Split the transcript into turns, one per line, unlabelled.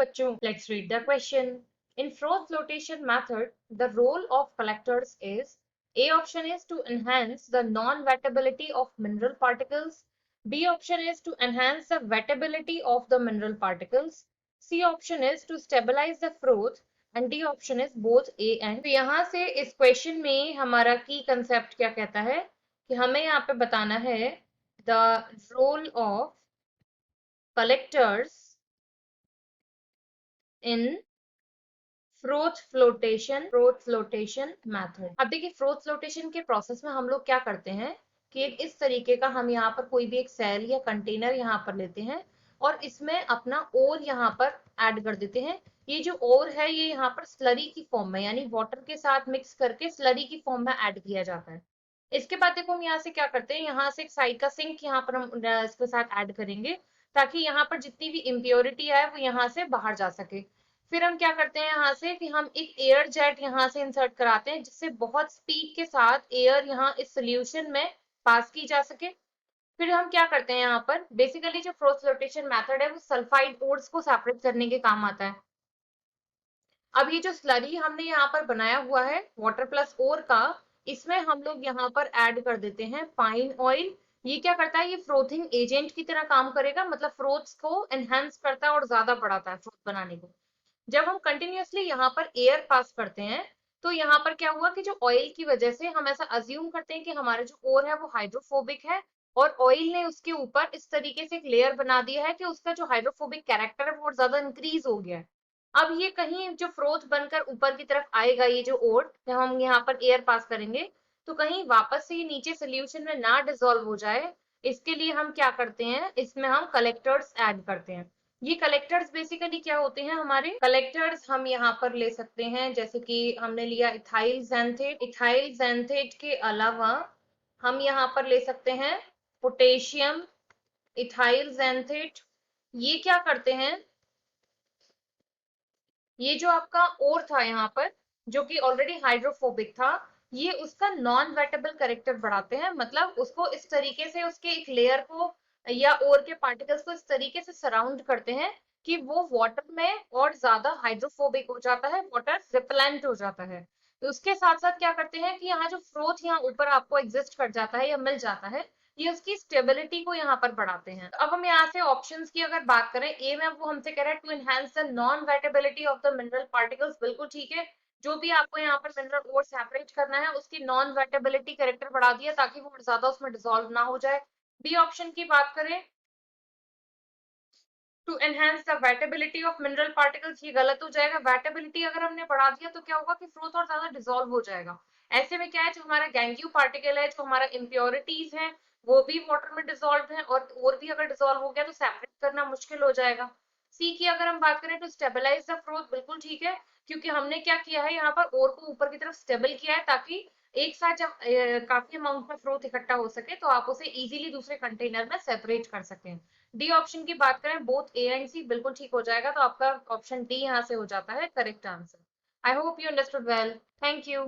बच्चों, let's read the question. In froth flotation method, the role of collectors is A option is to enhance the non-wettability of mineral particles. B option is to enhance the wettability of the mineral particles. C option is to stabilize the froth and D option is both A and. तो यहाँ से इस question में हमारा की concept क्या कहता है कि हमें यहाँ पे बताना है the role of collectors in froth flotation method. अब देखिए फ्रोथ फ्लोटेशन के प्रोसेस में हम लोग क्या करते हैं कि एक इस तरीके का हम यहाँ पर कोई भी एक सेल या कंटेनर यहाँ पर लेते हैं और इसमें अपना ओर यहाँ पर ऐड कर देते हैं। ये जो ओर है ये यहाँ पर स्लरी की फॉर्म में यानी वाटर के साथ मिक्स करके स्लरी की फॉर्म में ऐड किया जाता है। इसके बाद देखो हम यहाँ से क्या करते हैं, यहाँ से एक साइड का सिंक यहाँ पर हम इसके साथ ऐड करेंगे ताकि यहाँ पर जितनी भी इम्प्योरिटी है वो यहाँ से बाहर जा सके। फिर हम क्या करते हैं यहाँ से कि हम एक एयर जेट यहाँ से इंसर्ट कराते हैं जिससे बहुत स्पीड के साथ एयर यहाँ इस सोल्यूशन में पास की जा सके। फिर हम क्या करते हैं यहाँ पर बेसिकली जो फ्रोथ फ्लोटेशन मेथड है वो सल्फाइड ओर्स को सेपरेट करने के काम आता है। अब ये जो स्लरी हमने यहाँ पर बनाया हुआ है वाटर प्लस ओर का, इसमें हम लोग यहाँ पर ऐड कर देते हैं पाइन ऑयल। ये क्या करता है, ये फ्रोथिंग एजेंट की तरह काम करेगा, मतलब फ्रोथ्स को एनहेंस करता है और ज्यादा बढ़ाता है फ्रोथ बनाने को। जब हम कंटिन्यूअसली यहाँ पर एयर पास करते हैं तो यहाँ पर क्या हुआ कि जो ऑयल की वजह से हम ऐसा अज्यूम करते हैं कि हमारा जो ओर है वो हाइड्रोफोबिक है और ऑयल ने उसके ऊपर इस तरीके से एक लेयर बना दिया है कि उसका जो हाइड्रोफोबिक कैरेक्टर है वो ज्यादा इंक्रीज हो गया है। अब ये कहीं जो फ्रोथ बनकर ऊपर की तरफ आएगा, ये जो ओर जब हम यहाँ पर एयर पास करेंगे तो कहीं वापस से ये नीचे सोल्यूशन में ना डिसॉल्व हो जाए, इसके लिए हम क्या करते हैं, इसमें हम कलेक्टर्स ऐड करते हैं। ये कलेक्टर्स बेसिकली क्या होते हैं, हमारे कलेक्टर्स हम यहाँ पर ले सकते हैं जैसे कि हमने लिया इथाइल ज़ैंथेट। इथाइल ज़ैंथेट के अलावा हम यहाँ पर ले सकते हैं पोटेशियम इथाइल ज़ैंथेट। ये क्या करते हैं, ये जो आपका ओर था यहाँ पर जो कि ऑलरेडी हाइड्रोफोबिक था, ये उसका नॉन वेटेबल कैरेक्टर बढ़ाते हैं, मतलब उसको इस तरीके से उसके एक लेयर को या ओर के पार्टिकल्स को इस तरीके से सराउंड करते हैं कि वो वाटर में और ज्यादा हाइड्रोफोबिक हो जाता है, वाटर रिपेलेंट हो जाता है। तो उसके साथ साथ क्या करते हैं कि यहाँ जो फ्रोथ यहाँ ऊपर आपको एग्जिस्ट कर जाता है या मिल जाता है, ये उसकी स्टेबिलिटी को यहाँ पर बढ़ाते हैं। तो अब हम यहाँ से ऑप्शंस की अगर बात करें, ए में वो हमसे कह रहा है to enhance the non wettability of the mineral particles, बिल्कुल ठीक है। जो भी आपको यहाँ पर मिनरल ओर सेपरेट करना है उसकी नॉन वेटेबिलिटी कैरेक्टर बढ़ा दिया ताकि वो ज्यादा उसमें डिसॉल्व ना हो जाए। बी ऑप्शन की बात करें to enhance the wettability of mineral particles, ये गलत हो जाएगा। वेटेबिलिटी अगर हमने बढ़ा दिया तो क्या होगा कि फ्रोथ और ज्यादा डिसॉल्व हो जाएगा। ऐसे में क्या है, जो हमारा गैंग्यू पार्टिकल है, जो हमारा इम्प्योरिटीज है, वो भी वाटर में डिसॉल्व है और भी अगर डिसॉल्व हो गया तो सेपरेट करना मुश्किल हो जाएगा। सी की अगर हम बात करें तो स्टेबलाइज द फ्रोथ, बिल्कुल ठीक है, क्योंकि हमने क्या किया है यहाँ पर ओर को ऊपर की तरफ स्टेबल किया है ताकि एक साथ जब काफी अमाउंट में फ्रोथ इकट्ठा हो सके तो आप उसे इजीली दूसरे कंटेनर में सेपरेट कर सकें। डी ऑप्शन की बात करें बोथ ए एंड सी, बिल्कुल ठीक हो जाएगा, तो आपका ऑप्शन डी यहाँ से हो जाता है correct answer. I hope you understood well, thank you.